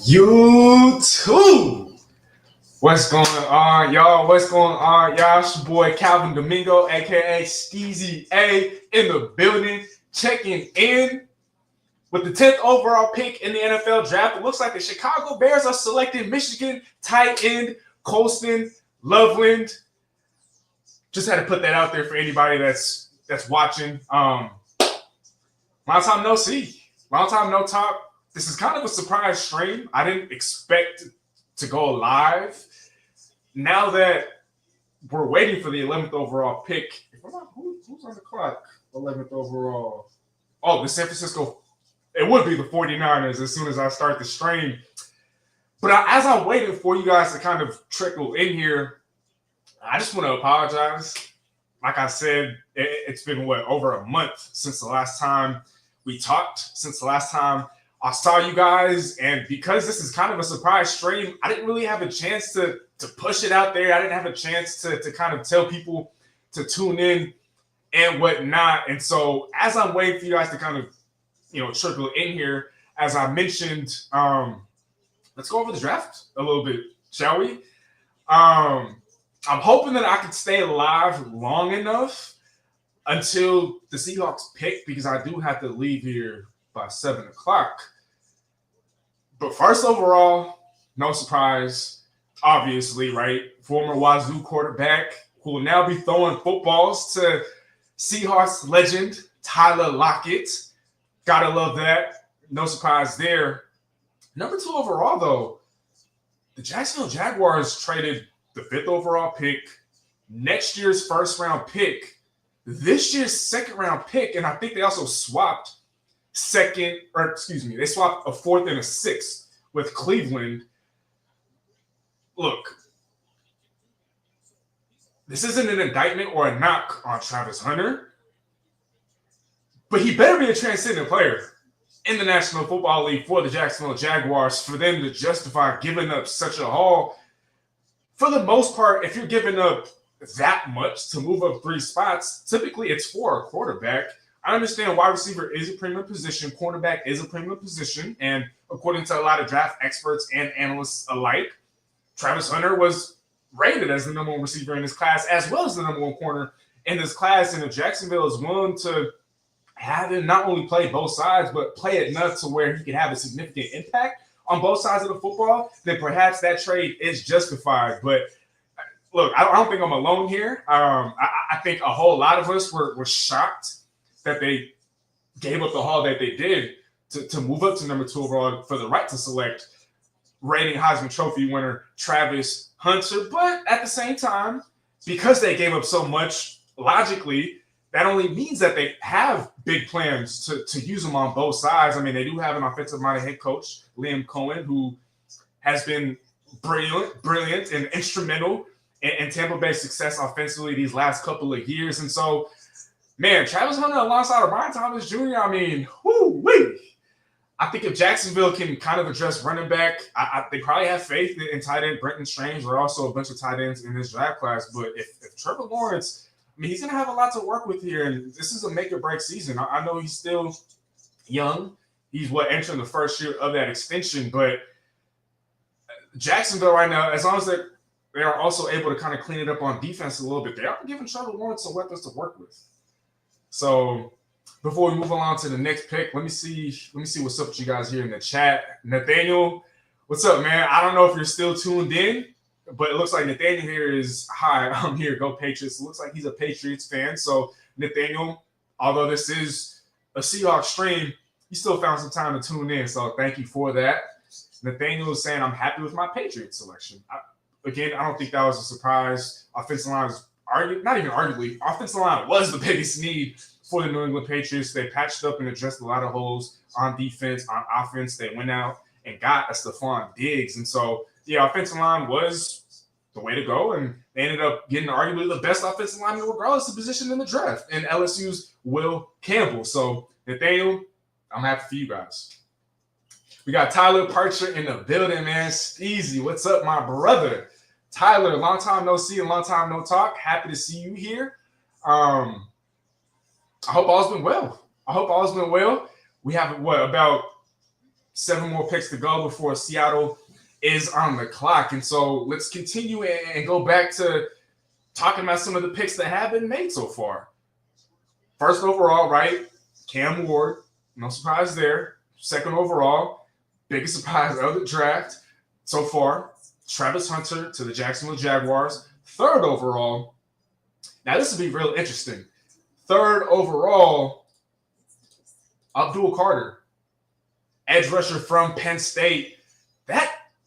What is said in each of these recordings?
YouTube. What's going on, y'all? What's going on, y'all? It's your boy Calvin Domingo, aka Steezy A, in the building, checking in with the 10th overall pick in the NFL draft. It looks like the Chicago Bears are selecting Michigan tight end Colston Loveland. Just had to put that out there for anybody that's watching. Long time no see. Long time no talk. This is kind of a surprise stream. I didn't expect to go live. Now that we're waiting for the 11th overall pick, who's on the clock? 11th overall. Oh, the San Francisco. It would be the 49ers as soon as I start the stream. But as I'm waiting for you guys to kind of trickle in here, I just want to apologize. Like I said, it's been, over a month since the last time we talked, since the last time I saw you guys. And because this is kind of a surprise stream, I didn't really have a chance to push it out there. I didn't have a chance to kind of tell people to tune in and whatnot. And so as I'm waiting for you guys to kind of, trickle in here, as I mentioned, let's go over the draft a little bit, shall we? I'm hoping that I can stay alive long enough until the Seahawks pick, because I do have to leave here by 7 o'clock. But first overall, no surprise, obviously, right? Former Wazoo quarterback who will now be throwing footballs to Seahawks legend Tyler Lockett. Gotta love that. No surprise there. Number 2 overall, though, the Jacksonville Jaguars traded the 5th overall pick, next year's first round pick, this year's second round pick, and I think they also swapped they swapped a 4th and a 6th with Cleveland. Look, this isn't an indictment or a knock on Travis Hunter, but he better be a transcendent player in the National Football League for the Jacksonville Jaguars for them to justify giving up such a haul. For the most part, if you're giving up that much to move up 3 spots, typically it's for a quarterback. I understand wide receiver is a premium position, cornerback is a premium position, and according to a lot of draft experts and analysts alike, Travis Hunter was rated as the number 1 receiver in this class, as well as the number 1 corner in this class, and if Jacksonville is willing to have him not only play both sides, but play enough to where he can have a significant impact on both sides of the football, then perhaps that trade is justified. But look, I don't think I'm alone here. I think a whole lot of us were shocked that they gave up the haul that they did to move up to number 2 overall for the right to select reigning Heisman Trophy winner Travis Hunter. But at the same time, because they gave up so much, logically, that only means that they have big plans to use them on both sides. I mean, they do have an offensive-minded head coach, Liam Cohen, who has been brilliant and instrumental in Tampa Bay's success offensively these last couple of years. And so, man, Travis Hunter alongside of Brian Thomas Jr., I mean, whoo-wee. I think if Jacksonville can kind of address running back, they probably have faith in tight end Brenton Strange. There are also a bunch of tight ends in this draft class. But if Trevor Lawrence, I mean, he's going to have a lot to work with here, and this is a make-or-break season. I know he's still young. He's, entering the first year of that extension, but Jacksonville right now, as long as they are also able to kind of clean it up on defense a little bit, they are giving Trevor Lawrence some weapons to work with. So before we move along to the next pick, let me see what's up with you guys here in the chat. Nathaniel, what's up, man? I don't know if you're still tuned in, but it looks like Nathaniel here is, hi, I'm here, go Patriots. It looks like he's a Patriots fan. So, Nathaniel, although this is a Seahawks stream, you still found some time to tune in. So, thank you for that. Nathaniel is saying, I'm happy with my Patriots selection. I don't think that was a surprise. Offensive line was offensive line was the biggest need for the New England Patriots. They patched up and addressed a lot of holes on defense, on offense. They went out and got a Stephon Diggs. And so, the offensive line was the way to go, and they ended up getting arguably the best offensive lineman regardless of position in the draft, and LSU's Will Campbell. So, Nathaniel, I'm happy for you guys. We got Tyler Parcher in the building, man. Steezy, what's up, my brother? Tyler, long time no see and long time no talk. Happy to see you here. I hope all's been well. We have, about 7 more picks to go before Seattle is on the clock. And so let's continue and go back to talking about some of the picks that have been made so far. First overall, right? Cam Ward, no surprise there. Second overall, biggest surprise of the draft so far, Travis Hunter to the Jacksonville Jaguars. Third overall, now this will be real interesting. Third overall, Abdul Carter, edge rusher from Penn State.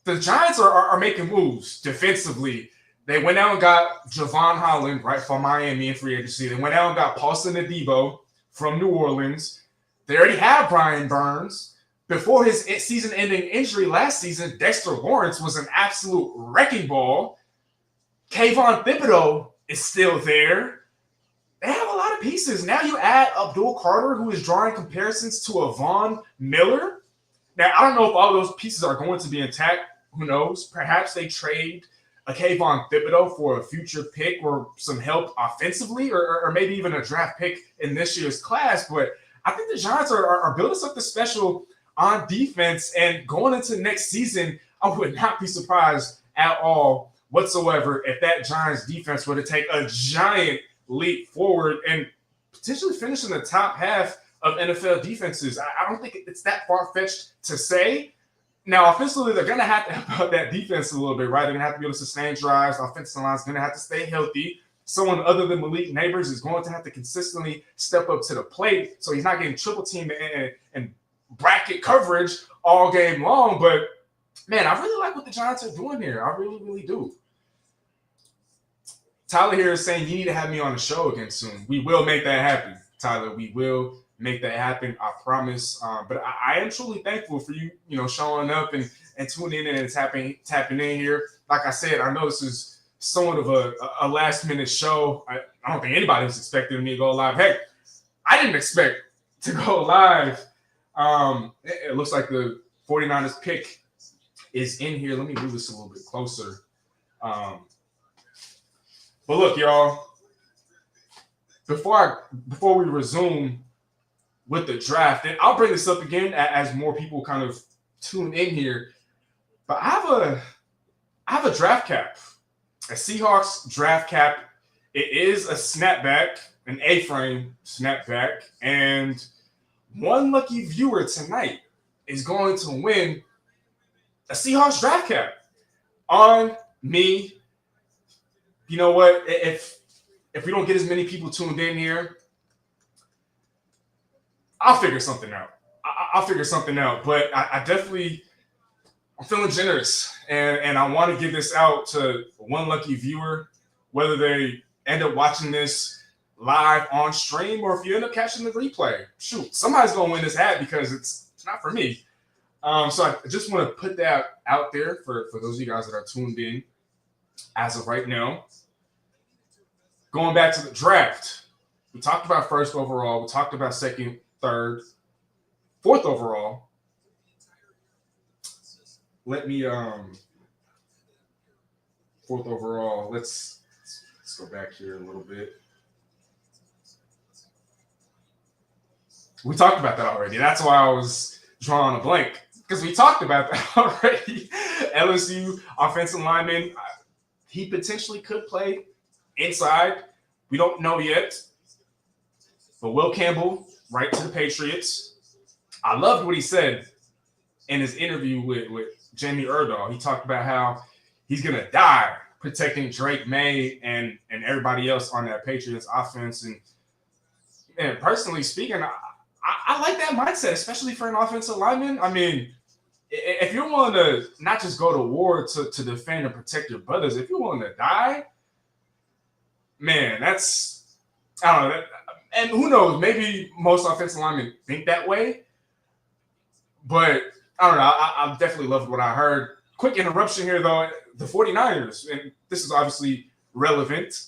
The Giants are making moves defensively. They went out and got Javon Holland, right, from Miami in free agency. They went out and got Paulson Adebo from New Orleans. They already have Brian Burns. Before his season-ending injury last season, Dexter Lawrence was an absolute wrecking ball. Kayvon Thibodeau is still there. They have a lot of pieces. Now you add Abdul Carter, who is drawing comparisons to a Von Miller. Now, I don't know if all those pieces are going to be intact. Who knows? Perhaps they trade a Kayvon Thibodeau for a future pick or some help offensively or maybe even a draft pick in this year's class. But I think the Giants are building something special on defense. And going into next season, I would not be surprised at all whatsoever if that Giants defense were to take a giant leap forward and potentially finish in the top half of NFL defenses. I don't think it's that far-fetched to say. Now, offensively, they're going to have to help out that defense a little bit, right? They're going to have to be able to sustain drives. The offensive line is going to have to stay healthy. Someone other than Malik Neighbors is going to have to consistently step up to the plate so he's not getting triple teamed and bracket coverage all game long. But, man, I really like what the Giants are doing here. I really, really do. Tyler here is saying you need to have me on the show again soon. We will make that happen, Tyler. We will make that happen. I promise. But I am truly thankful for you, showing up and tuning in and tapping in here. Like I said, I know this is somewhat of a last minute show. I don't think anybody was expecting me to go live. Hey, I didn't expect to go live. It looks like the 49ers pick is in here. Let me move this a little bit closer. But look, y'all, before we resume with the draft, and I'll bring this up again as more people kind of tune in here, but I have a draft cap, a Seahawks draft cap. It is a snapback, an A-frame snapback, and one lucky viewer tonight is going to win a Seahawks draft cap on me. You know what? If we don't get as many people tuned in here, I'll figure something out. I'll figure something out. But I'm feeling generous, and I want to give this out to one lucky viewer, whether they end up watching this live on stream or if you end up catching the replay. Shoot, somebody's gonna win this hat because it's not for me. So I just want to put that out there for those of you guys that are tuned in as of right now. Going back to the draft, we talked about first overall. We talked about second, third, fourth overall. Let me fourth overall. Let's go back here a little bit. We talked about that already. That's why I was drawing a blank, because we talked about that already. LSU offensive lineman, he potentially could play inside. We don't know yet. But Will Campbell, right to the Patriots. I loved what he said in his interview with Jamie Erdahl. He talked about how he's going to die protecting Drake May and everybody else on that Patriots offense. And personally speaking, I like that mindset, especially for an offensive lineman. I mean, if you're willing to not just go to war to defend and protect your brothers, if you're willing to die, man, that's, I don't know. And who knows, maybe most offensive linemen think that way. But I don't know. I definitely loved what I heard. Quick interruption here, though. The 49ers, and this is obviously relevant.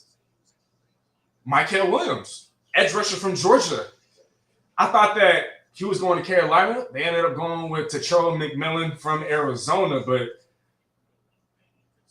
Mykel Williams, edge rusher from Georgia. I thought that he was going to Carolina. They ended up going with T'Challa McMillan from Arizona. But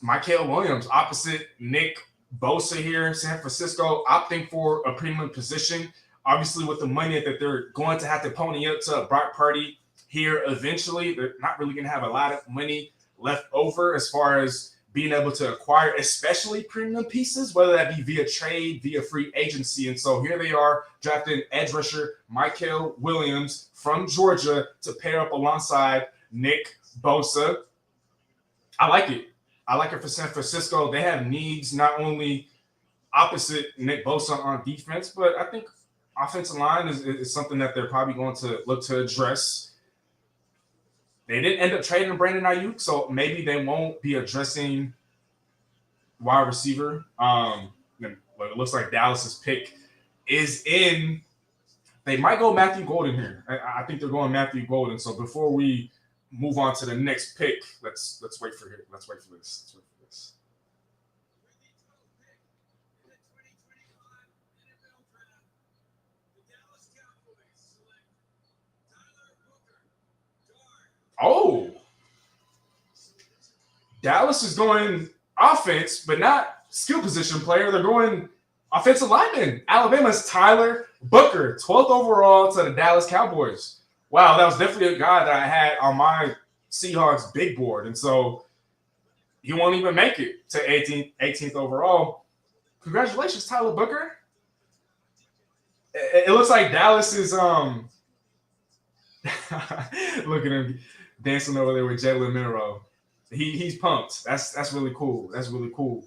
Mykel Williams, opposite Nick Bosa here, San Francisco, opting for a premium position. Obviously, with the money that they're going to have to pony up to Brock Purdy here eventually. They're not really going to have a lot of money left over as far as being able to acquire, especially premium pieces, whether that be via trade, via free agency. And so here they are drafting edge rusher Michael Williams from Georgia to pair up alongside Nick Bosa. I like it. I like it for San Francisco. They have needs not only opposite Nick Bosa on defense, but I think offensive line is something that they're probably going to look to address. They didn't end up trading Brandon Ayuk, so maybe they won't be addressing wide receiver. It looks like Dallas's pick is in. They might go Matthew Golden here. I think they're going Matthew Golden. So before we move on to the next pick, let's wait for it. Let's wait for this. Oh, Dallas is going offense, but not skill position player. They're going offensive lineman. Alabama's Tyler Booker, 12th overall to the Dallas Cowboys. Wow, that was definitely a guy that I had on my Seahawks big board. And so he won't even make it to 18th overall. Congratulations, Tyler Booker. It looks like Dallas is look at him dancing over there with Jalen Milroe. He's pumped. That's really cool. That's really cool.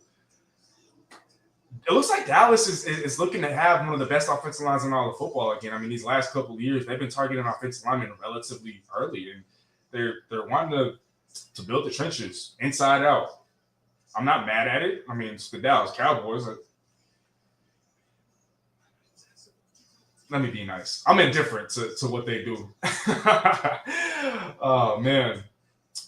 It looks like Dallas is looking to have one of the best offensive lines in all of football again. I mean, these last couple of years, they've been targeting offensive linemen relatively early, and they're wanting to build the trenches inside out. I'm not mad at it. I mean, it's the Dallas Cowboys. Let me be nice. I'm indifferent to what they do. Oh, man.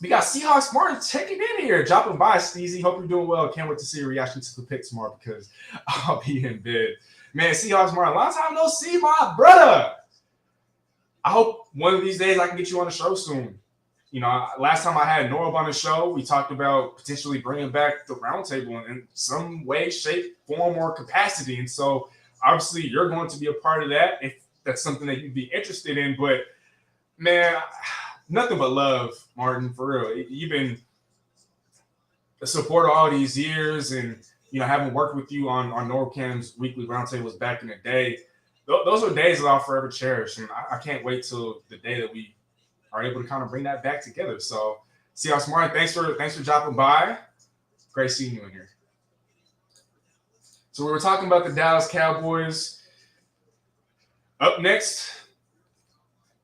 We got Seahawks Martin checking in here, dropping by, Steezy. Hope you're doing well. Can't wait to see your reaction to the pick tomorrow because I'll be in bed. Man, Seahawks Martin, long time no see, my brother. I hope one of these days I can get you on the show soon. You know, last time I had Norb on the show, we talked about potentially bringing back the roundtable in some way, shape, form, or capacity. And so, obviously, you're going to be a part of that if that's something that you'd be interested in. But, man, nothing but love, Martin, for real. You've been a supporter all these years, and, you know, having worked with you on NordCam's weekly roundtables back in the day, those are days that I'll forever cherish. And I can't wait till the day that we are able to kind of bring that back together. So, Seahawks Martin, thanks for dropping by. Great seeing you in here. So we were talking about the Dallas Cowboys. Up next,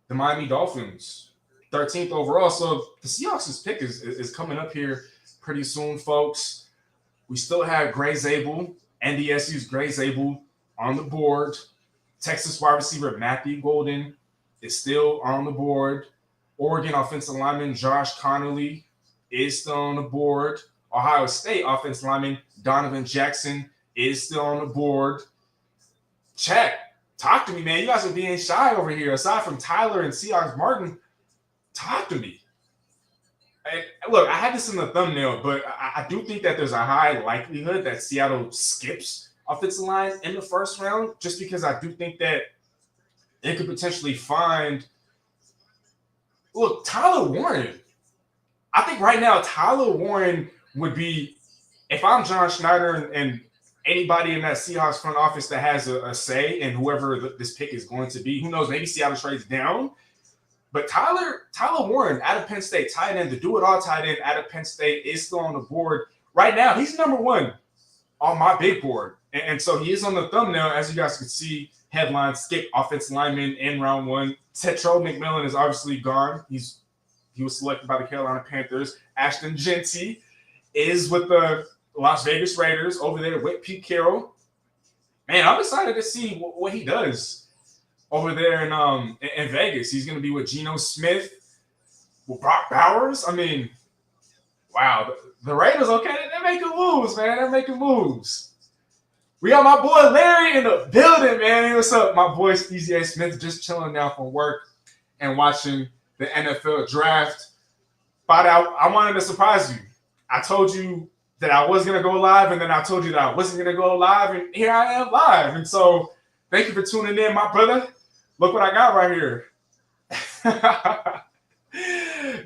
the Miami Dolphins, 13th overall. So the Seahawks' pick is coming up here pretty soon, folks. We still have Gray Zabel, NDSU's Gray Zabel on the board. Texas wide receiver Matthew Golden is still on the board. Oregon offensive lineman Josh Connolly is still on the board. Ohio State offensive lineman Donovan Jackson is still on the board. Check. Talk to me, man. You guys are being shy over here. Aside from Tyler and Seahawks Martin, talk to me. And look, I had this in the thumbnail, but I do think that there's a high likelihood that Seattle skips offensive line in the first round, just because I do think that it could potentially find. Look, Tyler Warren. I think right now Tyler Warren would be, if I'm John Schneider and anybody in that Seahawks front office that has a say in whoever this pick is going to be. Who knows? Maybe Seattle trades down. But Tyler Warren out of Penn State, tight end, the do-it-all tight end out of Penn State is still on the board. Right now, he's number one on my big board. And so he is on the thumbnail, as you guys can see. Headline, skip offensive lineman in round one. Tetro McMillan is obviously gone. He was selected by the Carolina Panthers. Ashton Genty is with the Las Vegas Raiders over there with Pete Carroll. Man, I'm excited to see what he does over there in Vegas. He's going to be with Geno Smith, with Brock Bowers. I mean, wow. The Raiders, okay, they're making moves, man. They're making moves. We got my boy Larry in the building, man. Hey, what's up? My boy Steezy A. Smith just chilling now from work and watching the NFL Draft. But I wanted to surprise you. I told you that I was going to go live, and then I told you that I wasn't going to go live, and here I am live. And so thank you for tuning in, my brother. Look what I got right here.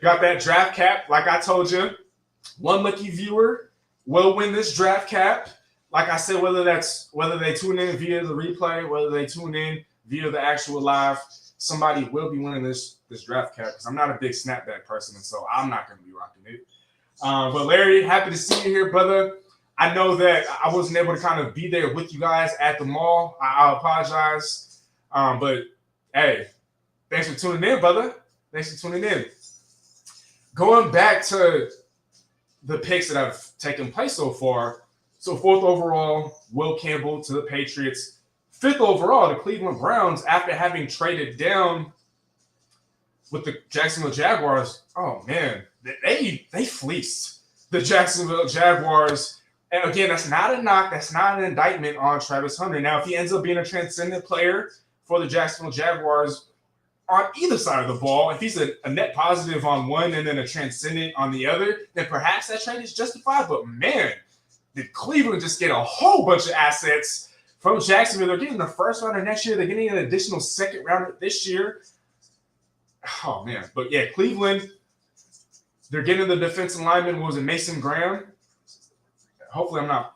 Got that draft cap, like I told you. One lucky viewer will win this draft cap. Like I said, whether they tune in via the replay, whether they tune in via the actual live, somebody will be winning this draft cap because I'm not a big snapback person, and so I'm not going to be rocking it. But Larry, happy to see you here, brother. I know that I wasn't able to kind of be there with you guys at the mall. I apologize. But hey, thanks for tuning in, brother. Thanks for tuning in. Going back to the picks that have taken place so far. So 4th overall, Will Campbell to the Patriots. 5th overall, the Cleveland Browns, after having traded down with the Jacksonville Jaguars. Oh, man, they fleeced the Jacksonville Jaguars. And again, that's not a knock. That's not an indictment on Travis Hunter. Now, if he ends up being a transcendent player for the Jacksonville Jaguars on either side of the ball, if he's a net positive on one and then a transcendent on the other, then perhaps that trade is justified. But, man, did Cleveland just get a whole bunch of assets from Jacksonville? They're getting the first rounder next year. They're getting an additional second rounder this year. Oh, man. But, yeah, Cleveland, they're getting the defensive lineman. What was it, Mason Graham? Hopefully I'm not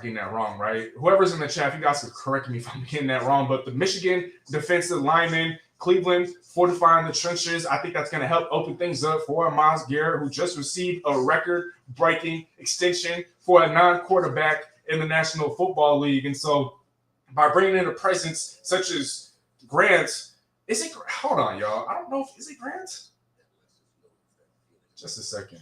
getting that wrong, right? Whoever's in the chat, if you guys could correct me if I'm getting that wrong. But the Michigan defensive lineman, Cleveland, fortifying the trenches. I think that's going to help open things up for Myles Garrett, who just received a record-breaking extension for a non-quarterback in the National Football League. And so by bringing in a presence such as Grant, hold on, y'all. I don't know is it Grant? Just a second.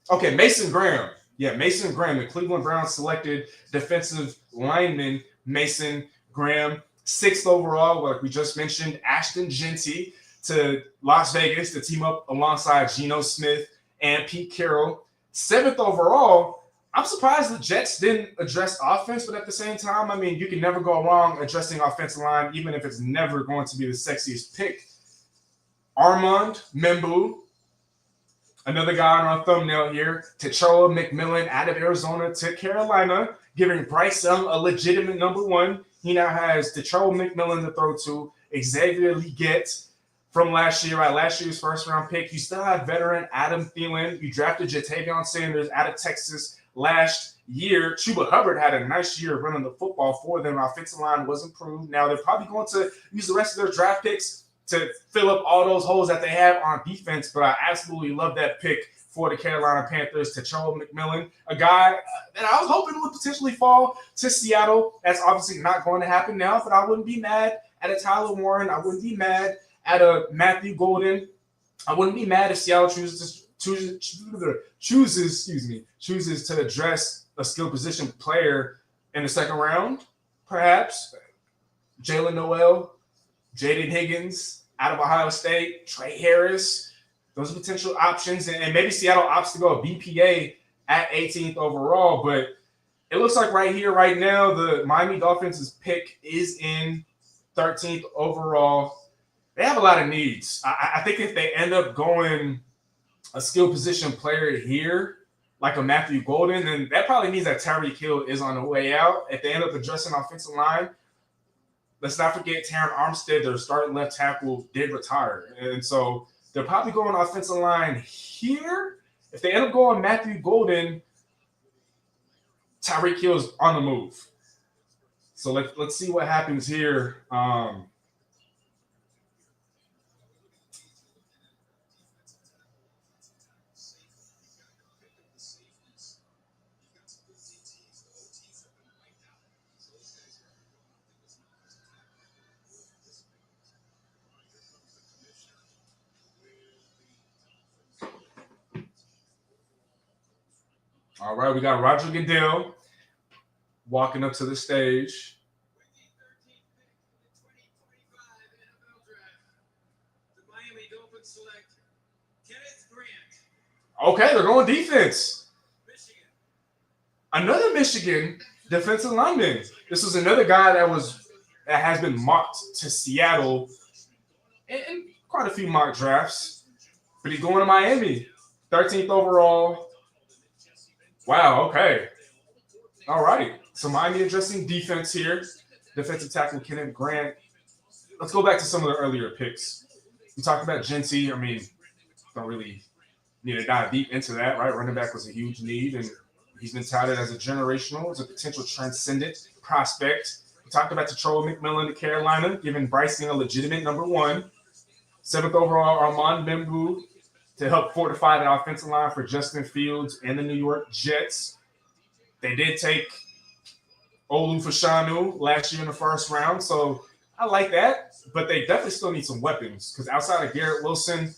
Okay, Mason Graham. Yeah, Mason Graham. The Cleveland Browns selected defensive lineman Mason Graham. 6th overall, like we just mentioned, Ashton Jeanty to Las Vegas to team up alongside Geno Smith and Pete Carroll. 7th overall, I'm surprised the Jets didn't address offense, but at the same time, I mean, you can never go wrong addressing offensive line, even if it's never going to be the sexiest pick. Armand Membu, another guy on our thumbnail here, T'Challa McMillan out of Arizona to Carolina, giving Bryce Young a legitimate number 1. He now has T'Challa McMillan to throw to, Xavier Legette from last year, right? Last year's first-round pick. You still have veteran Adam Thielen. You drafted Jatavion Sanders out of Texas last year. Chuba Hubbard had a nice year running the football for them. Our offensive line was improved. Now they're probably going to use the rest of their draft picks to fill up all those holes that they have on defense, but I absolutely love that pick for the Carolina Panthers, T'Challa McMillan, a guy that I was hoping would potentially fall to Seattle. That's obviously not going to happen now, but I wouldn't be mad at a Tyler Warren. I wouldn't be mad at a Matthew Golden. I wouldn't be mad if Seattle chooses to address a skill position player in the 2nd round, perhaps. Jalen Noel, Jaden Higgins out of Ohio State, Trey Harris. Those are potential options. And maybe Seattle opts to go BPA at 18th overall. But it looks like right here, right now, the Miami Dolphins' pick is in 13th overall. They have a lot of needs. I think if they end up going a skill position player here, like a Matthew Golden, then that probably means that Tyreek Hill is on the way out. If they end up addressing offensive line, let's not forget Taron Armstead, their starting left tackle, did retire. And so they're probably going offensive line here. If they end up going Matthew Golden, Tyreek Hill's on the move. So let's see what happens here. All right, we got Roger Goodell walking up to the stage. Okay, they're going defense. Another Michigan defensive lineman. This was another guy that has been mocked to Seattle in quite a few mock drafts, but he's going to Miami, 13th overall. Wow, okay. All right. So Miami addressing defense here. Defensive tackle Kenneth Grant let's go back to some of the earlier picks. We talked about Genty. I mean, don't really need to dive deep into that, right? Running back was a huge need, and he's been touted as as a potential transcendent prospect. We talked about Terrell McMillan to Carolina, giving Bryson a legitimate number one. 7th overall, Armand Bembou to help fortify the offensive line for Justin Fields and the New York Jets. They did take Olu Fashanu last year in the first round, so I like that. But they definitely still need some weapons because outside of Garrett Wilson,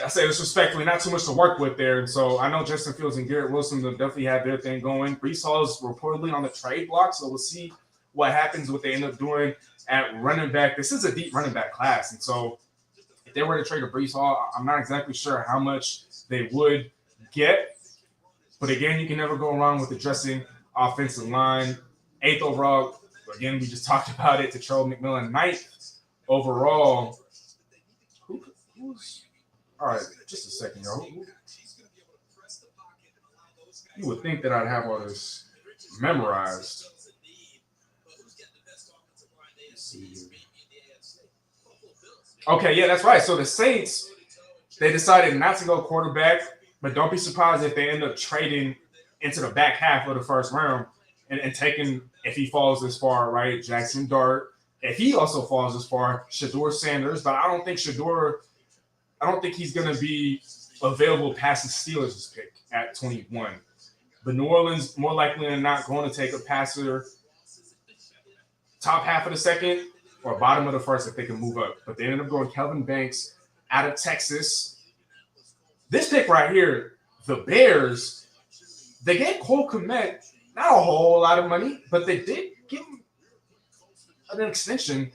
I say this respectfully, not too much to work with there. And so I know Justin Fields and Garrett Wilson will definitely have their thing going. Breece Hall is reportedly on the trade block, so we'll see what happens, what they end up doing at running back. This is a deep running back class. And so if they were to trade a Breece Hall, I'm not exactly sure how much they would get. But again, you can never go wrong with addressing offensive line. 8th overall, again, we just talked about it, to Terrell McMillan. 9th overall. Who's all right, just a second, yo. You would think that I'd have all this memorized. Okay, yeah, that's right. So the Saints, they decided not to go quarterback, but don't be surprised if they end up trading into the back half of the first round and taking, if he falls this far, right, Jackson Dart. If he also falls this far, Shedeur Sanders. But I don't think he's going to be available past the Steelers' pick at 21. But New Orleans, more likely than not, going to take a passer top half of the second or bottom of the first if they can move up. But they ended up going Kelvin Banks out of Texas. This pick right here, the Bears, they gave Cole Kmet not a whole lot of money, but they did give him an extension.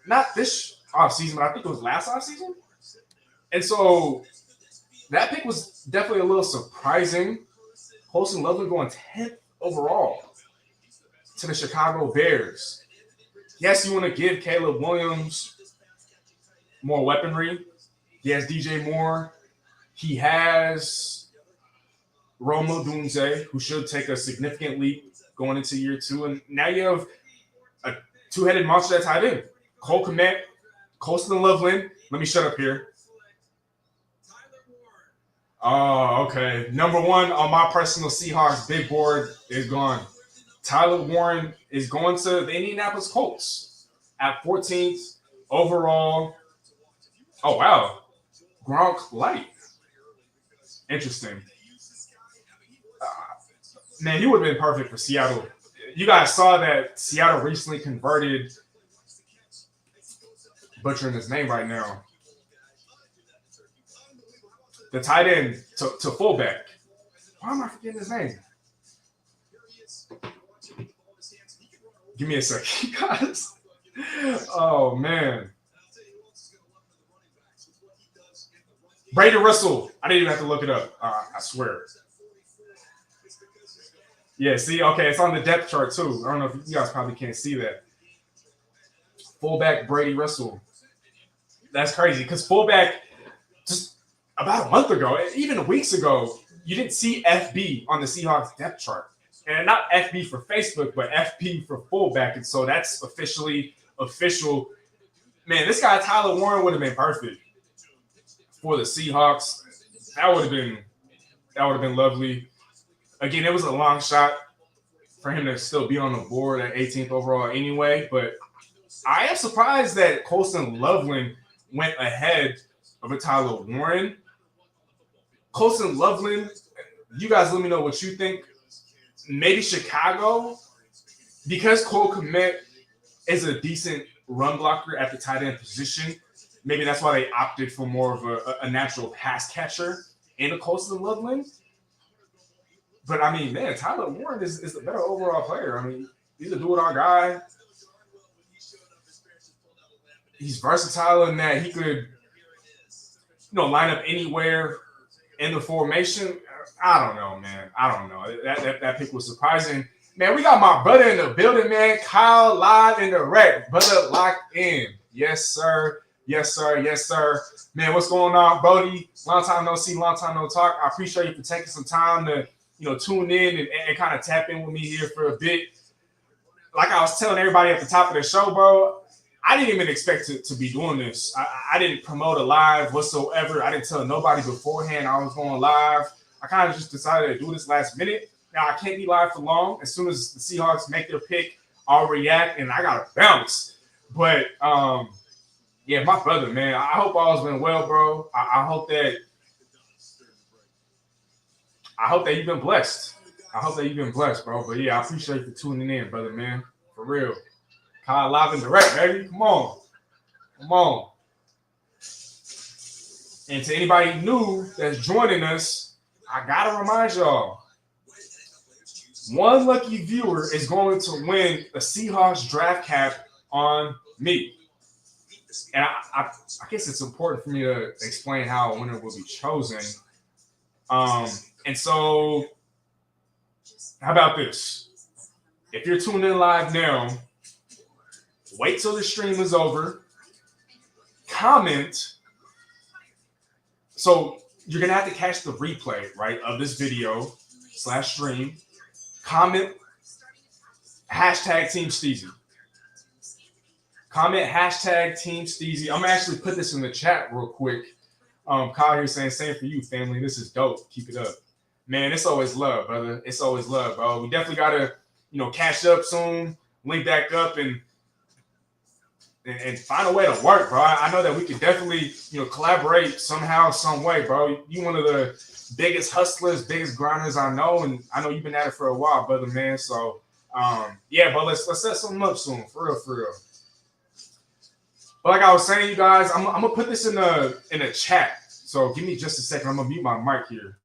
Not this offseason, but I think it was last offseason. And so that pick was definitely a little surprising. Colston Loveland going 10th overall to the Chicago Bears. Yes, you want to give Caleb Williams more weaponry. He has DJ Moore. He has Rome Odunze, who should take a significant leap going into year 2. And now you have a two-headed monster at tight end. Cole Kmet, Colston Loveland. Let me shut up here. Oh, okay. Number 1 on my personal Seahawks big board is gone. Tyler Warren is going to the Indianapolis Colts at 14th overall. Oh, wow. Gronk Light. Interesting. Man, he would have been perfect for Seattle. You guys saw that Seattle recently converted, butchering his name right now, the tight end to fullback. Why am I forgetting his name? Give me a second, guys. Oh, man. Brady Russell. I didn't even have to look it up. I swear. Yeah, see? Okay, it's on the depth chart, too. I don't know if you guys probably can't see that. Fullback Brady Russell. That's crazy because fullback, just about a month ago, even weeks ago, you didn't see FB on the Seahawks depth chart. And not FB for Facebook, but FP for fullback. And so that's officially official. Man, this guy, Tyler Warren, would have been perfect for the Seahawks. That would have been lovely. Again, it was a long shot for him to still be on the board at 18th overall anyway. But I am surprised that Colston Loveland went ahead of a Tyler Warren. Colston Loveland, you guys let me know what you think. Maybe Chicago, because Cole Kmet is a decent run blocker at the tight end position. Maybe that's why they opted for more of a natural pass catcher in a Colston Loveland. But, I mean, man, Tyler Warren is the better overall player. I mean, he's a do-it-all guy. He's versatile in that he could, line up anywhere in the formation. I don't know, man. I don't know. That pick was surprising. Man, we got my brother in the building, man. Kyle live in the wreck. Brother locked in. Yes, sir. Yes, sir. Yes, sir. Man, what's going on, Brody? Long time no see, long time no talk. I appreciate you for taking some time to, tune in and kind of tap in with me here for a bit. like I was telling everybody at the top of the show, bro, I didn't even expect to be doing this. I didn't promote a live whatsoever. I didn't tell nobody beforehand I was going live. I kind of just decided to do this last minute. Now, I can't be live for long. As soon as the Seahawks make their pick, I'll react, and I got to bounce. But, yeah, my brother, man, I hope all's been well, bro. I hope that you've been blessed. I hope that you've been blessed, bro. But, yeah, I appreciate you tuning in, brother, man. For real. Kyle live and direct, baby. Come on. Come on. And to anybody new that's joining us, I got to remind y'all, one lucky viewer is going to win a Seahawks draft cap on me. And I guess it's important for me to explain how a winner will be chosen. And so, how about this? If you're tuning in live now, wait till the stream is over. Comment. So you're going to have to catch the replay, right, of this video / stream. Comment hashtag Team Steezy. Comment hashtag Team Steezy. I'm going to actually put this in the chat real quick. Kyle here saying, same for you, family. This is dope. Keep it up. Man, it's always love, brother. It's always love, bro. We definitely got to, catch up soon, link back up, and find a way to work, bro. I know that we could definitely, collaborate somehow, some way, bro. You one of the biggest hustlers, biggest grinders I know, and I know you've been at it for a while, brother, man. So, yeah, but let's set something up soon, for real. But like I was saying, you guys, I'm gonna put this in a chat. So give me just a second. I'm gonna mute my mic here.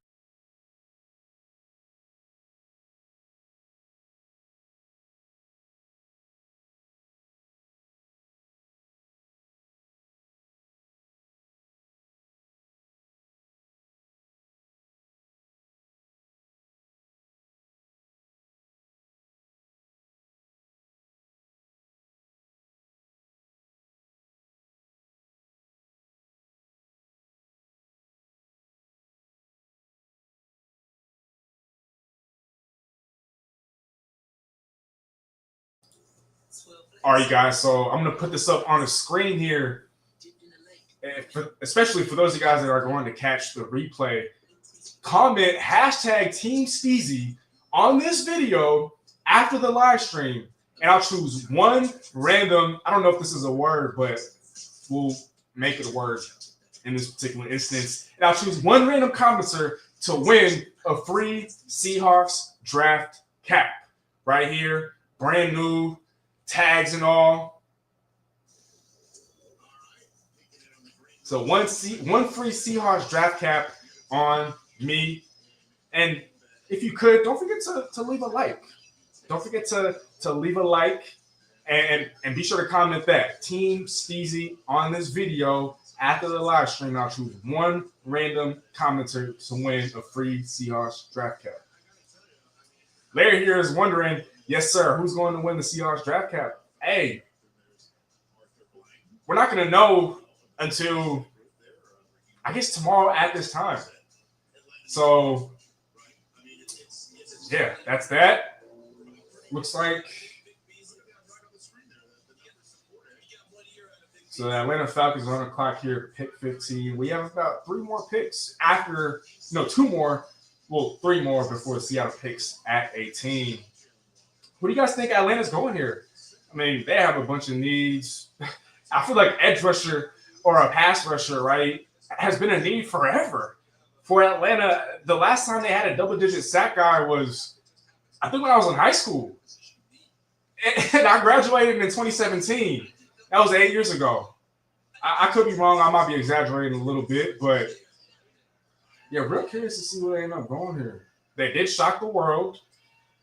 All right, guys. So I'm gonna put this up on the screen here, especially for those of you guys that are going to catch the replay. Comment hashtag Team Steezy on this video after the live stream, and I'll choose one random. I don't know if this is a word, but we'll make it a word in this particular instance. And I'll choose one random commenter to win a free Seahawks draft cap right here, brand new. Tags and all. So one free Seahawks draft cap on me. And if you could, don't forget to leave a like. Don't forget to leave a like and be sure to comment that Team Steezy on this video after the live stream. I'll choose one random commenter to win a free Seahawks draft cap. Larry here is wondering, yes, sir, who's going to win the Seahawks draft cap? Hey, we're not going to know until, I guess, tomorrow at this time. So, yeah, that's that. Looks like. So the Atlanta Falcons are on the clock here, pick 15. We have about 3 more picks after, 2 more. Well, 3 more before Seattle picks at 18. What do you guys think Atlanta's going here? I mean, they have a bunch of needs. I feel like edge rusher or a pass rusher, right, has been a need forever. For Atlanta, the last time they had a double-digit sack guy was, I think, when I was in high school. And I graduated in 2017. That was 8 years ago. I could be wrong. I might be exaggerating a little bit, but yeah, real curious to see where they end up going here. They did shock the world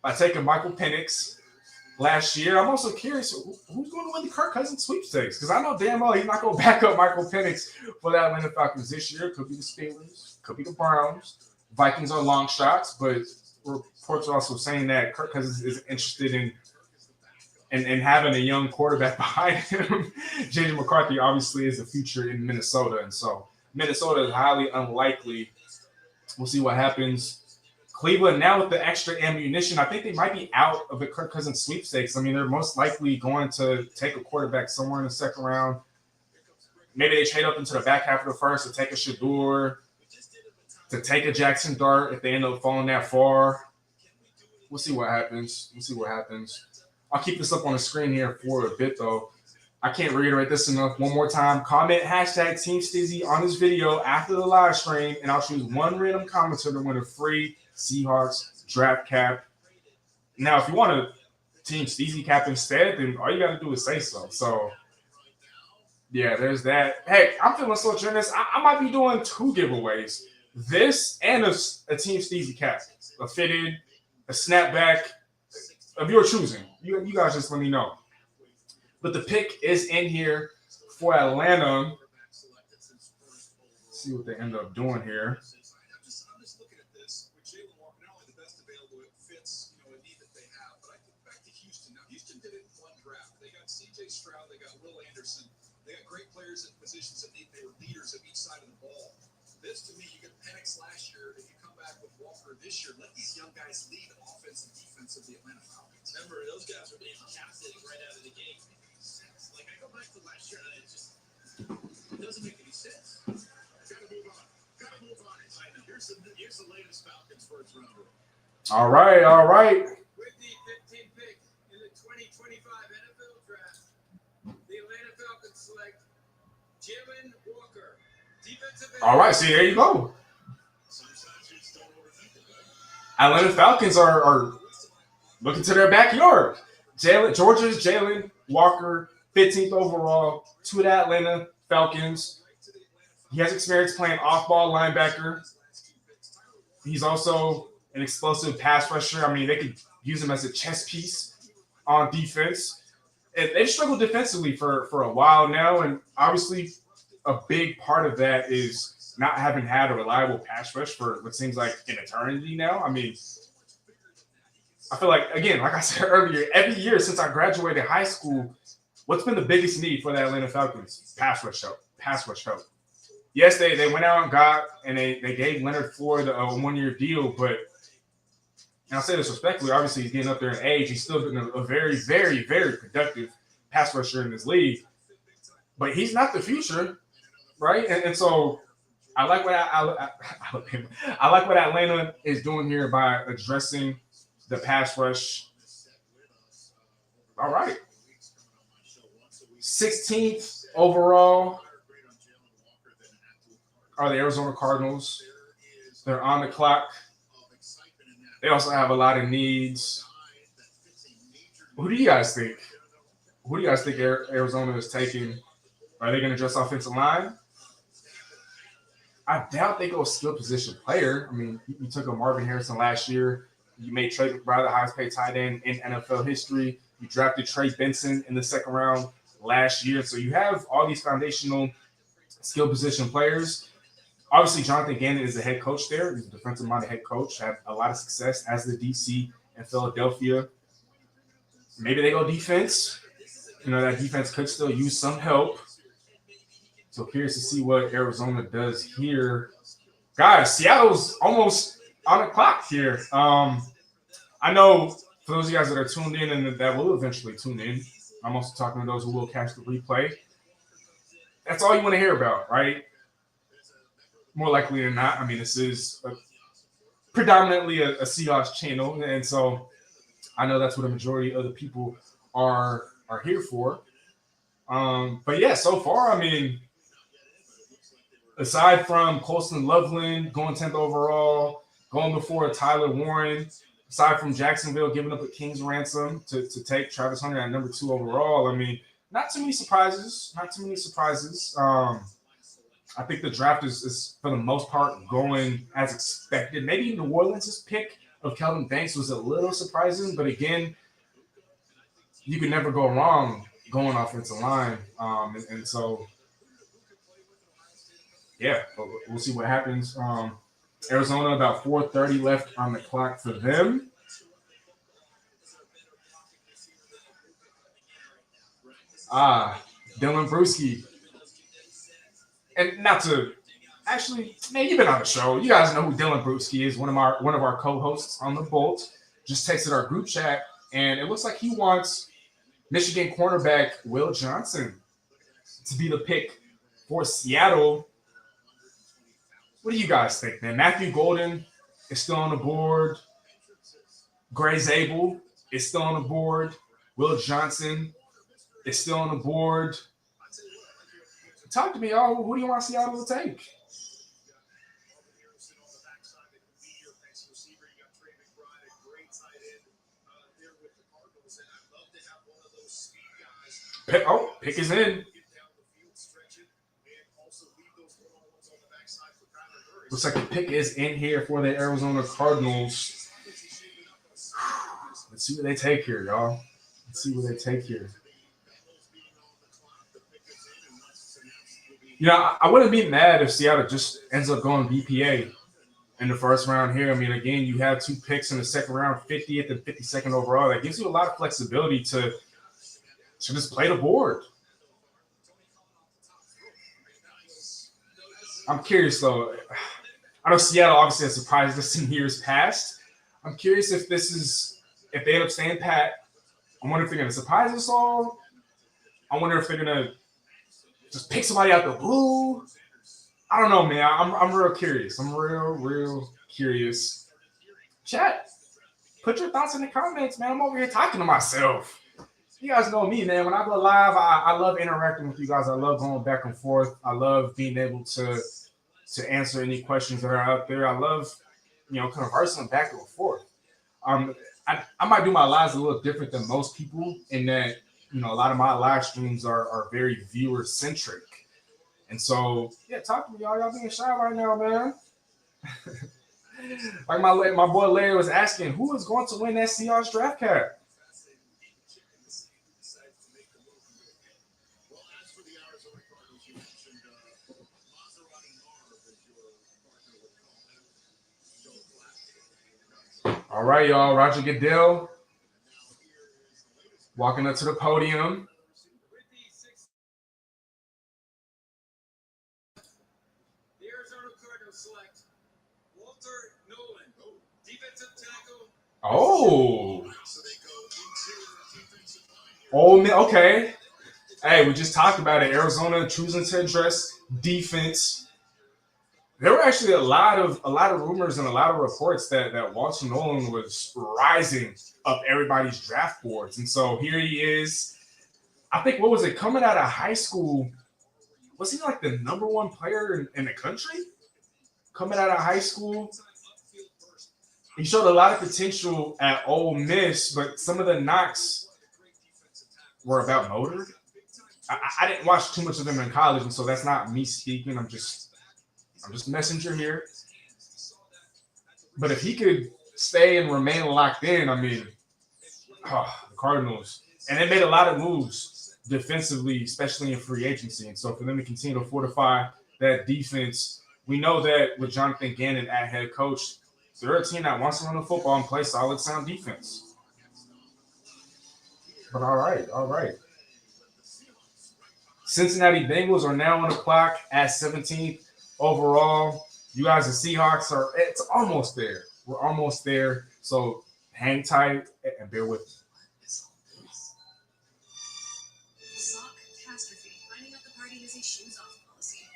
by taking Michael Penix last year. I'm also curious who's going to win the Kirk Cousins sweepstakes, because I know damn well he's not going to back up Michael Penix for the Atlanta Falcons this year. Could be the Steelers, could be the Browns. Vikings are long shots, but reports are also saying that Kirk Cousins is interested in having a young quarterback behind him. J.J. McCarthy obviously is the future in Minnesota, and so Minnesota is highly unlikely. We'll see what happens. Cleveland now with the extra ammunition, I think they might be out of the Kirk Cousins sweepstakes. I mean, they're most likely going to take a quarterback somewhere in the second round. Maybe they trade up into the back half of the first to take a Shador, to take a Jackson Dart if they end up falling that far. We'll see what happens. I'll keep this up on the screen here for a bit, though. I can't reiterate this enough. One more time. Comment hashtag Team Stizzy on this video after the live stream, and I'll choose one random commenter to win a free Seahawks draft cap. Now, if you want a Team Stizzy cap instead, then all you got to do is say so. So, yeah, there's that. Hey, I'm feeling so generous. I might be doing 2 giveaways. This and a Team Stizzy cap. A fitted, a snapback of your choosing. You guys just let me know. But the pick is in here for Atlanta. Let's see what they end up doing here. I'm just looking at this with Jalen Walker, not only the best available, it fits a need that they have. But I think back to Houston. Now, Houston did it in one draft. They got C.J. Stroud, they got Will Anderson, they got great players in positions that they were leaders of each side of the ball. This, to me, you get Penix last year. If you come back with Walker this year, let these young guys lead offense and defense of the Atlanta Falcons. Remember, those guys were being captained right out of the gate. Like, I go back to last year, and it doesn't make any sense. Gotta move on. I know. Here's the latest Falcons first rounder. All right. With the 15th pick in the 2025 NFL Draft, the Atlanta Falcons select Jalen Walker, defensive end. All right, see, there you go. Atlanta Falcons are looking to their backyard. Georgia's Jalen Walker, 15th overall, to the Atlanta Falcons. He has experience playing off-ball linebacker. He's also an explosive pass rusher. I mean, they could use him as a chess piece on defense. And they've struggled defensively for a while now, and obviously a big part of that is not having had a reliable pass rush for what seems like an eternity now. I mean, I feel like, again, like I said earlier, every year since I graduated high school, what's been the biggest need for the Atlanta Falcons? Pass rush help. Yes, they went out and they gave Leonard Floyd a 1-year deal, but and I'll say this respectfully, obviously he's getting up there in age. He's still been a very, very, very productive pass rusher in this league. But he's not the future, right? And so I like what I like what Atlanta is doing here by addressing the pass rush. All right. 16th overall are the Arizona Cardinals. They're on the clock. They also have a lot of needs. Who do you guys think? Who do you guys think Arizona is taking? Are they going to address offensive line? I doubt they go skill position player. I mean, you took a Marvin Harrison last year. You made Trey McBride the highest paid tight end in NFL history. You drafted Trey Benson in the second round last year. So you have all these foundational skill position players. Obviously, Jonathan Gannon is the head coach there. He's a defensive-minded head coach. Had a lot of success as the DC in Philadelphia. Maybe they go defense. You know, that defense could still use some help. So curious to see what Arizona does here. Guys, Seattle's almost on the clock here. I know for those of you guys that are tuned in and that will eventually tune in, I'm also talking to those who will catch the replay. That's all you want to hear about, right? More likely than not. I mean, this is predominantly a Seahawks channel, and so I know that's what a majority of the people are here for. But yeah, so far, I mean, aside from Colston Loveland going 10th overall, going before Tyler Warren, aside from Jacksonville giving up a king's ransom to take Travis Hunter at number 2 overall, I mean, not too many surprises. I think the draft is for the most part going as expected. Maybe New Orleans' pick of Kelvin Banks was a little surprising, but again, you can never go wrong going offensive line. And so, yeah, we'll see what happens. Arizona, about 4:30 left on the clock for them. Dylan Bruschi. And not to Actually, man, you've been on the show. You guys know who Dylan Brewski is, one of our co-hosts on the Bolt. Just texted our group chat, and it looks like he wants Michigan cornerback Will Johnson to be the pick for Seattle. What do you guys think, man? Matthew Golden is still on the board. Gray Zabel is still on the board. Will Johnson is still on the board. Talk to me, y'all. Who do you want Seattle to take? Pick is in. Looks like the pick is in here for the Arizona Cardinals. Let's see what they take here, y'all. Let's see what they take here. You know, I wouldn't be mad if Seattle just ends up going BPA in the first round here. I mean, again, you have 2 picks in the second round, 50th and 52nd overall. That gives you a lot of flexibility to just play the board. I'm curious, though. I know Seattle obviously has surprised us in years past. I'm curious if they end up staying pat. I wonder if they're going to surprise us all. I wonder if they're going to just pick somebody out the blue. I don't know, man. I'm real curious. I'm real curious. Chat, put your thoughts in the comments, man. I'm over here talking to myself. You guys know me, man. When I go live, I love interacting with you guys. I love going back and forth. I love being able to answer any questions that are out there. I love, conversing back and forth. I might do my lives a little different than most people in that, a lot of my live streams are very viewer centric. And so, yeah, talk to me, y'all. Y'all being shy right now, man. Like my boy Larry was asking, who is going to win that Seahawks draft cap? All right, y'all. Roger Goodell walking up to the podium. The Arizona Cardinals select Walter Nolan, defensive tackle. Oh. So they go into the defensive line. Oh, man. Okay. Hey, we just talked about it. Arizona choosing to address defense. There were actually a lot of rumors and a lot of reports that Walter Nolan was rising up everybody's draft boards. And so here he is. I think, what was it, coming out of high school? Was he like the number 1 player in the country? Coming out of high school. He showed a lot of potential at Ole Miss, but some of the knocks were about motor. I didn't watch too much of him in college, and so that's not me speaking. I'm just messenger here. But if he could stay and remain locked in, I mean, the Cardinals. And they made a lot of moves defensively, especially in free agency. And so for them to continue to fortify that defense, we know that with Jonathan Gannon at head coach, they're a team that wants to run the football and play solid, sound defense. But all right. Cincinnati Bengals are now on the clock at 17th. Overall, you guys, the Seahawks it's almost there. We're almost there. So hang tight and bear with me. Sock catastrophe. Finding out the party has a shoes off policy.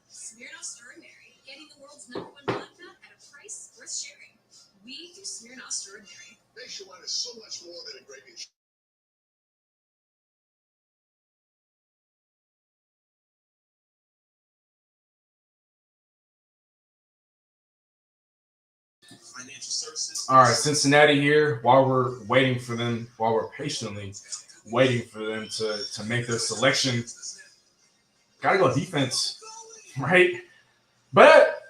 Smirnoff Extraordinary. Getting the world's #1 vodka at a price worth sharing. We do Smirnoff Extraordinary. Nationwide is so much more than a great insurance. Financial services. All right, Cincinnati here. While we're patiently waiting for them to make their selection, gotta go defense, right? But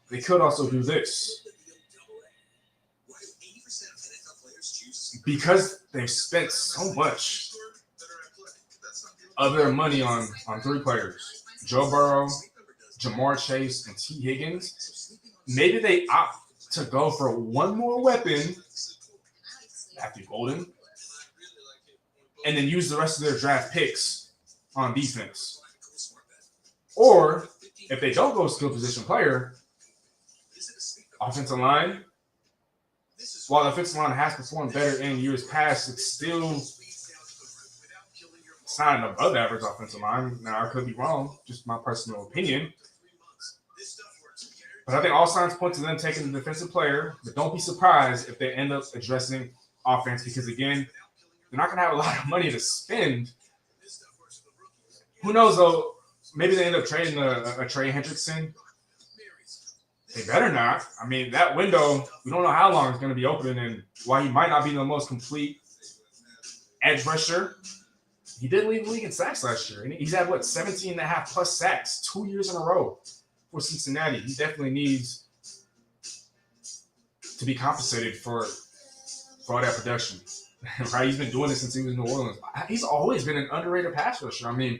they could also do this because they've spent so much of their money on 3 players: Joe Burrow, Jamar Chase, and T. Higgins. Maybe they opt to go for one more weapon, Matthew Golden, and then use the rest of their draft picks on defense. Or if they don't go skill position player, offensive line, while the offensive line has performed better in years past, it's not an above average offensive line. Now, I could be wrong, just my personal opinion. But I think all signs point to them taking the defensive player. But don't be surprised if they end up addressing offense because, again, they're not going to have a lot of money to spend. Who knows, though? Maybe they end up trading a Trey Hendrickson. They better not. I mean, that window, we don't know how long it's going to be open. And while he might not be the most complete edge rusher, he did lead the league in sacks last year. And he's had, 17 and a half plus sacks 2 years in a row for Cincinnati. He definitely needs to be compensated for all that production. Right? He's been doing this since he was in New Orleans. He's always been an underrated pass rusher. I mean,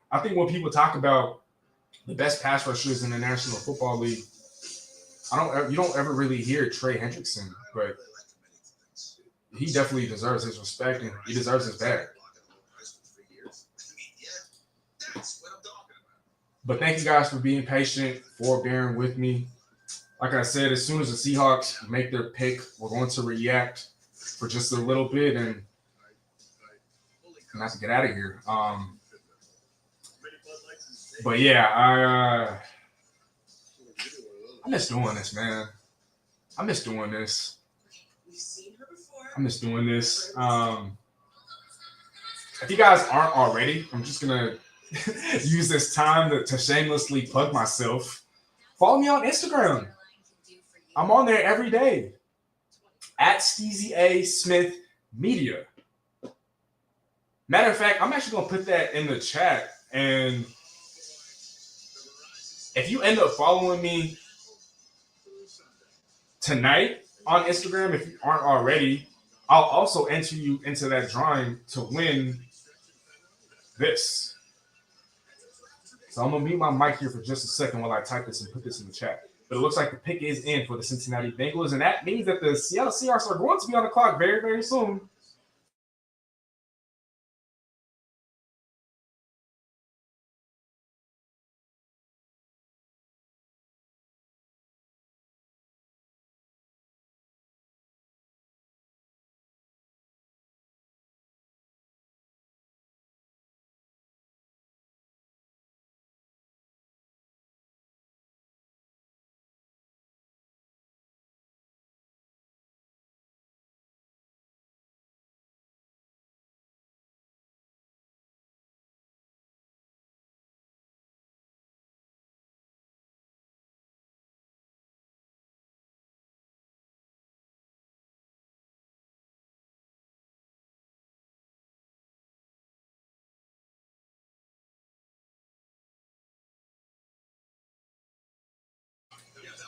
I think when people talk about the best pass rushers in the National Football League, you don't ever really hear Trey Hendrickson, but he definitely deserves his respect and he deserves his bag. But thank you guys for being patient, for bearing with me. Like I said, as soon as the Seahawks make their pick, we're going to react for just a little bit and have to get out of here. But yeah, I miss doing this, man. I miss doing this. If you guys aren't already, I'm just gonna use this time to shamelessly plug myself. Follow me on Instagram. I'm on there every day at Steezy A Smith Media. Matter of fact, I'm actually gonna put that in the chat. And if you end up following me tonight on Instagram, if you aren't already, I'll also enter you into that drawing to win this. So I'm going to mute my mic here for just a second while I type this and put this in the chat. But it looks like the pick is in for the Cincinnati Bengals, and that means that the Seattle Seahawks are going to be on the clock very, very soon.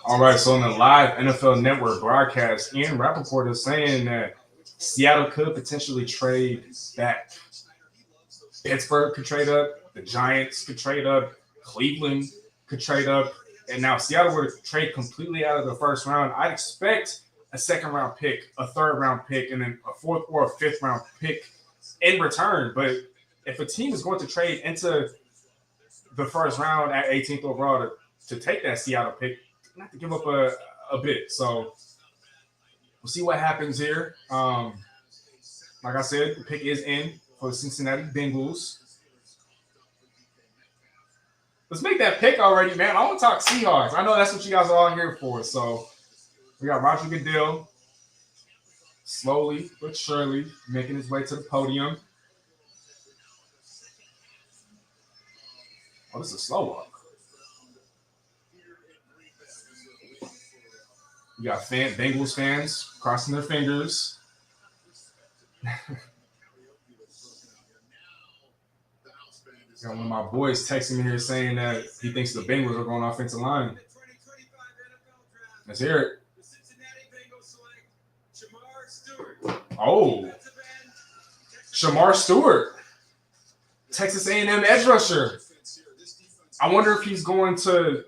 All right, so in the live NFL Network broadcast, Ian Rappaport is saying that Seattle could potentially trade back. Pittsburgh could trade up. The Giants could trade up. Cleveland could trade up. And now Seattle were to trade completely out of the first round. I'd expect a second-round pick, a third-round pick, and then a fourth or a fifth-round pick in return. But if a team is going to trade into the first round at 18th overall to take that Seattle pick, have to give up a bit. So we'll see what happens here. Like I said, the pick is in for the Cincinnati Bengals. Let's make that pick already, man. I want to talk Seahawks. I know that's what you guys are all here for. So we got Roger Goodell slowly but surely making his way to the podium. Oh, this is a slow walk. You got Bengals fans crossing their fingers. Got one of my boys texting me here saying that he thinks the Bengals are going offensive line. Let's hear it. Oh, Shamar Stewart, Texas A&M edge rusher. I wonder if he's going to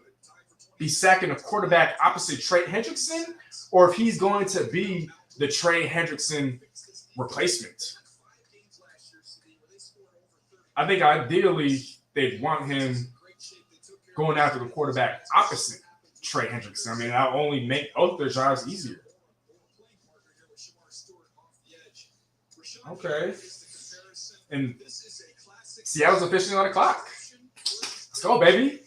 be sacking a quarterback opposite Trey Hendrickson, or if he's going to be the Trey Hendrickson replacement. I think ideally they'd want him going after the quarterback opposite Trey Hendrickson. I mean, that only make both their jobs easier. Okay. And Seattle's officially on the clock. Let's go, baby.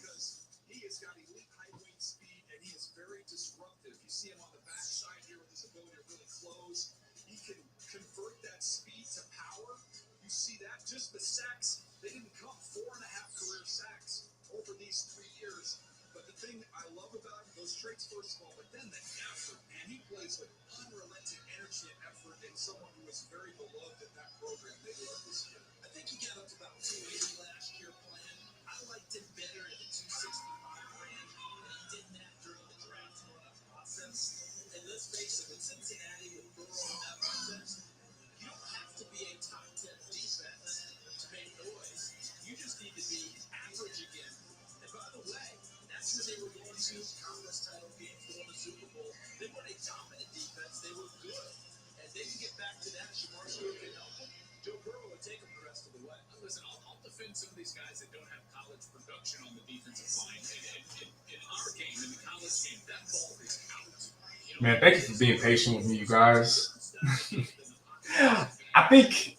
He has got elite height, speed, and he is very disruptive. You see him on the backside here with his ability to really close. He can convert that speed to power. You see that? Just the sacks. They didn't come 4.5 career sacks over these 3 years. But the thing I love about him, those traits first of all, but then the effort, man. He plays with unrelenting energy and effort, and someone who is very beloved in that program. They love this kid. I think he got up to about 280 last year playing. I liked him better at the 265 range, and he did that during the draft process. And let's face it, with Cincinnati, with Burrow and that offense, you don't have to be a top 10 defense to make noise. You just need to be average again. And by the way, that's when they were going to conference title games, going to Super Bowl. They weren't a dominant defense. They were good. And they can get back to that. Shamar Stewart can help them. Joe Burrow would take them the rest of the way. Listen, I'll defend some of these guys that don't have college production on the defensive line. In our game, in the college game, that ball is out. Man, thank you for being patient with me, you guys. I think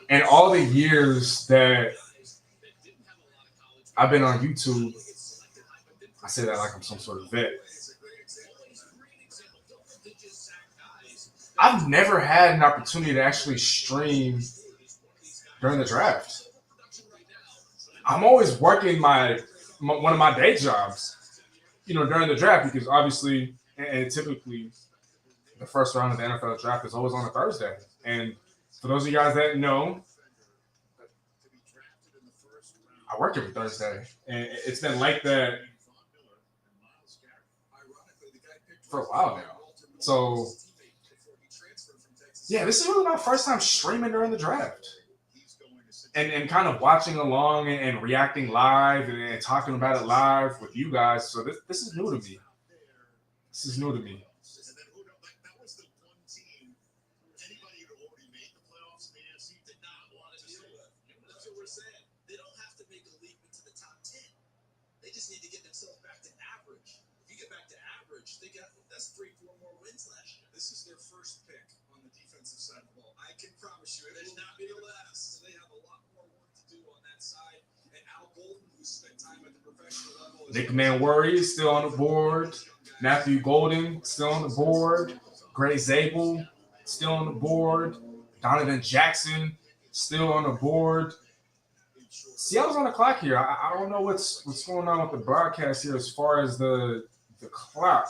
in all the years that I've been on YouTube, I say that like I'm some sort of vet. I've never had an opportunity to actually stream during the draft. I'm always working one of my day jobs, during the draft, because obviously and typically the first round of the NFL draft is always on a Thursday. And for those of you guys that know, I work every Thursday, and it's been like that for a while now. So yeah, this is really my first time streaming during the draft. And kind of watching along and reacting live and talking about it live with you guys. So this is new to me. This is new to me. And then that was the one team, anybody who already made the playoffs in the AFC did not want to deal with. That's what we're saying. They don't have to make a leap into the top 10. They just need to get themselves back to average. If you get back to average, that's 3-4 more wins last year. This is their first pick on the defensive side of the ball. I can promise you, it will not be the last. They have a lot more work to do on that side. And Al Golden, who spent time at the professional level, Nick Manworthy is still on the board. Matthew Golden still on the board. Gray Zabel still on the board. Donovan Jackson still on the board. Seattle's on the clock here. I don't know what's going on with the broadcast here as far as the clock.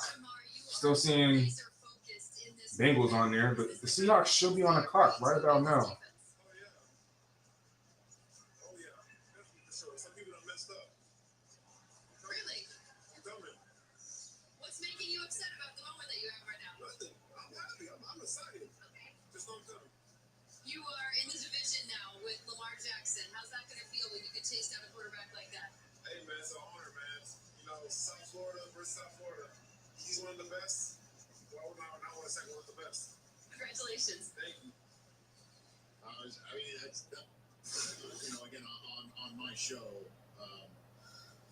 Still seeing Bengals on there, but the Seahawks should be on the clock right about now. Really? What's making you upset about the moment that you have right now? Nothing. I'm happy. I'm excited. Okay. Just don't tell me. You are in the division now with Lamar Jackson. How's that going to feel when you can chase down a quarterback like that? Hey, man, it's an honor, man. South Florida versus South Florida. He's one of the best. Well, I want to say one of the best. Congratulations. Thank you. I mean, that's again on my show,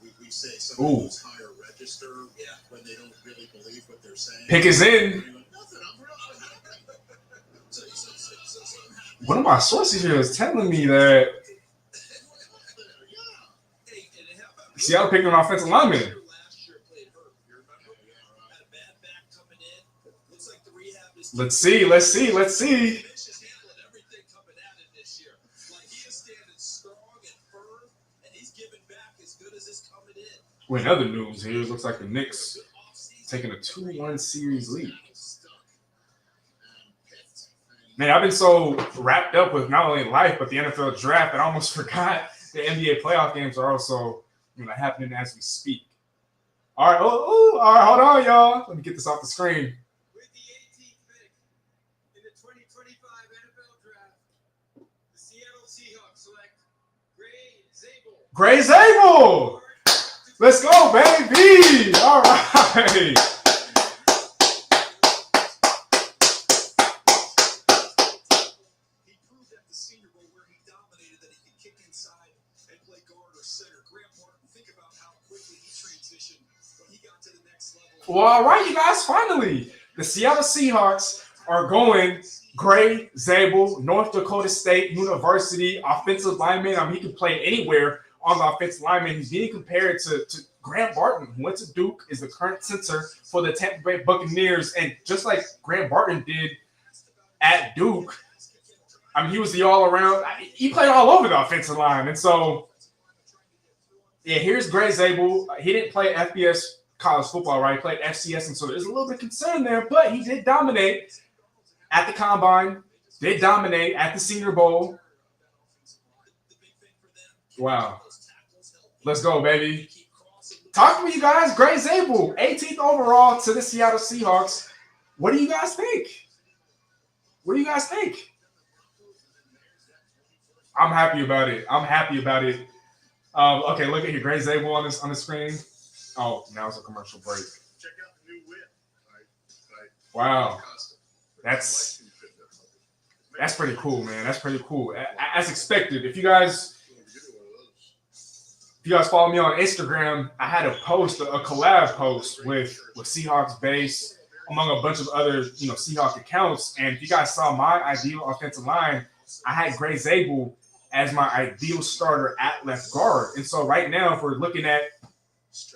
we say some of those higher register when they don't really believe what they're saying. Pick is in. One of my sources here is telling me that Seattle picked an offensive lineman. Let's see. Well, in other news here, it looks like the Knicks taking a 2-1 series lead. Man, I've been so wrapped up with not only life, but the NFL draft that I almost forgot the NBA playoff games are also happening as we speak. All right, all right, hold on, y'all. Let me get this off the screen. With the 18th pick in the 2025 NFL Draft, the Seattle Seahawks select Gray Zabel. Let's go, baby. All right. He proved at the Senior Bowl where he dominated that he could kick inside and play guard or center. Graham Martin, think about how quick Well, all right, you guys, finally. The Seattle Seahawks are going Gray Zabel, North Dakota State University, offensive lineman. I mean, he can play anywhere on the offensive lineman. He's being compared to Grant Barton, who went to Duke, is the current center for the Tampa Bay Buccaneers. And just like Grant Barton did at Duke, I mean, he was the all-around. He played all over the offensive line. And so, yeah, here's Gray Zabel. He didn't play FBS college football, right? He played FCS, and so there's a little bit of concern there, but he did dominate at the Combine, did dominate at the Senior Bowl. Wow. Let's go, baby. Talk to me, you guys. Gray Zabel, 18th overall to the Seattle Seahawks. What do you guys think? What do you guys think? I'm happy about it. I'm happy about it. Okay, look at here. Gray Zabel on the screen. Oh, now it's a commercial break. Check out the new whip. Wow. That's pretty cool, man. That's pretty cool. As expected. If you guys follow me on Instagram, I had a post, a collab post with Seahawks Base, among a bunch of other, Seahawks accounts. And if you guys saw my ideal offensive line, I had Gray Zabel as my ideal starter at left guard. And so right now, if we're looking at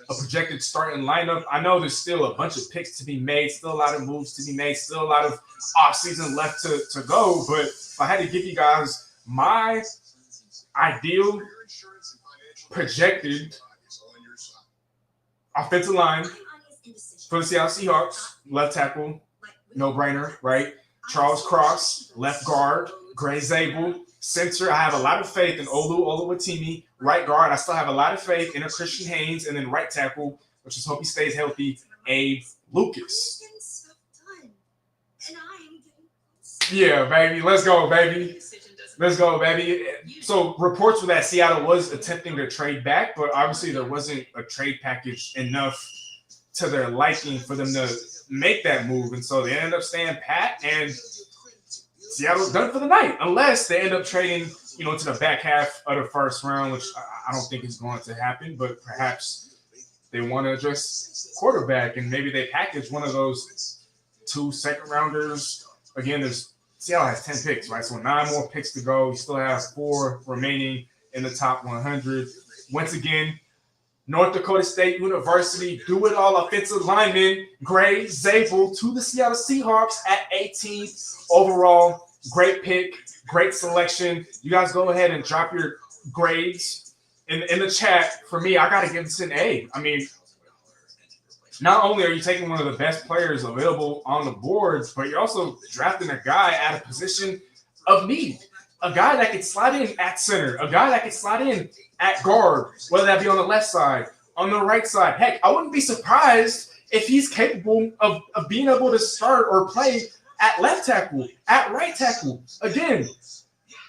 a projected starting lineup, I know there's still a bunch of picks to be made, still a lot of moves to be made, still a lot of offseason left to go. But if I had to give you guys my ideal projected offensive line for the Seattle Seahawks, left tackle, no-brainer, right? Charles Cross, left guard, Gray Zabel. Center, I have a lot of faith in Olu Oluwatimi. Right guard, I still have a lot of faith in a Christian Haynes. And then right tackle, which is hope he stays healthy, Abe Lucas. Yeah, baby. Let's go, baby. Let's go, baby. So reports were that Seattle was attempting to trade back, but obviously there wasn't a trade package enough to their liking for them to make that move. And so they ended up staying pat, and Seattle's done for the night, unless they end up trading, into the back half of the first round, which I don't think is going to happen. But perhaps they want to address quarterback, and maybe they package one of those 2 second-rounders. Again, Seattle has 10 picks, right? So 9 more picks to go. You still have 4 remaining in the top 100. Once again, North Dakota State University, do-it-all offensive lineman Gray Zabel to the Seattle Seahawks at 18th overall. Great pick, great selection. You guys go ahead and drop your grades in the chat. For me, I got to give this an A. I mean, not only are you taking one of the best players available on the boards, but you're also drafting a guy at a position of need. A guy that can slide in at center, a guy that can slide in at guard, whether that be on the left side, on the right side. Heck, I wouldn't be surprised if he's capable of being able to start or play at left tackle, at right tackle. Again,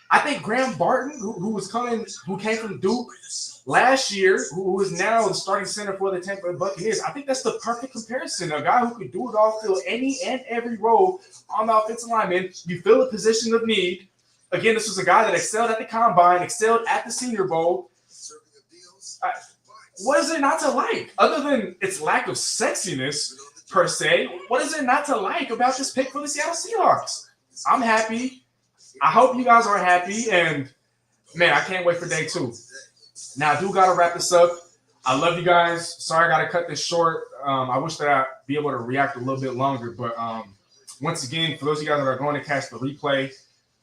I think Graham Barton, who came from Duke last year, who is now the starting center for the Tampa Bay Buccaneers, I think that's the perfect comparison. A guy who could do it all, fill any and every role on the offensive lineman. You fill a position of need. Again, this was a guy that excelled at the Combine, excelled at the Senior Bowl. What is there not to like? Other than its lack of sexiness, per se, what is there not to like about this pick for the Seattle Seahawks? I'm happy. I hope you guys are happy. And, man, I can't wait for day 2. Now, I do got to wrap this up. I love you guys. Sorry I got to cut this short. I wish that I'd be able to react a little bit longer. But, once again, for those of you guys that are going to catch the replay,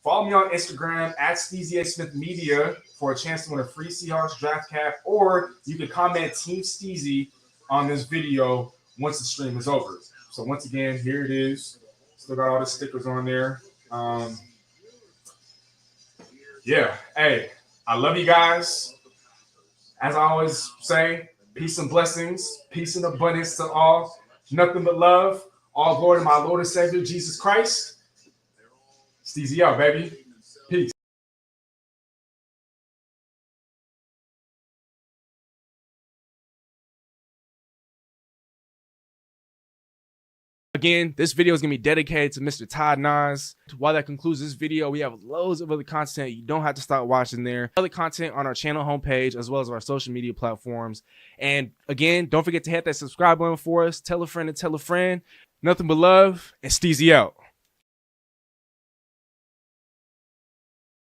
follow me on Instagram at SteezyASmithMedia for a chance to win a free Seahawks draft cap, or you can comment Team Steezy on this video once the stream is over. So once again, here it is. Still got all the stickers on there. Yeah, hey, I love you guys. As I always say, peace and blessings, peace and abundance to all. Nothing but love. All glory to my Lord and Savior, Jesus Christ. Steezy out, baby. Peace. Again, this video is going to be dedicated to Mr. Todd Nas. While that concludes this video, we have loads of other content. You don't have to stop watching there. Other content on our channel homepage, as well as our social media platforms. And again, don't forget to hit that subscribe button for us. Tell a friend and tell a friend. Nothing but love, and Steezy out.